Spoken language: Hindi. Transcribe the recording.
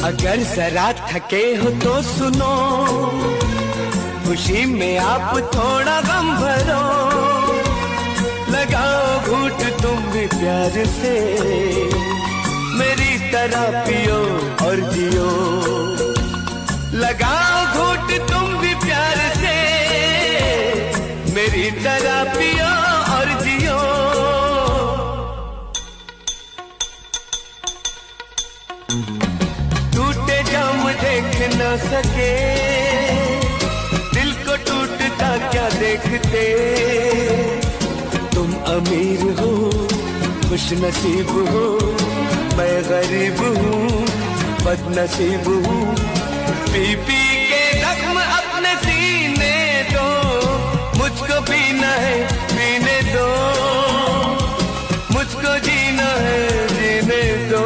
अगर जरा थके हो तो सुनो, खुशी में आप थोड़ा गम भरो। लगाओ घूंट तुम भी प्यार से, मेरी तरह पियो और जियो। लगाओ घूंट तुम भी प्यार से, मेरी तरह पियो और जियो। टूटे जाम देख न सके, दिल को टूटता क्या देखते। तुम अमीर हो खुश नसीब हो, मैं गरीब हूँ बदनसीब हूँ। पी पी के जख्म अपने सीने दो, मुझको पीना है पीने दो, मुझको जीना है जीने दो।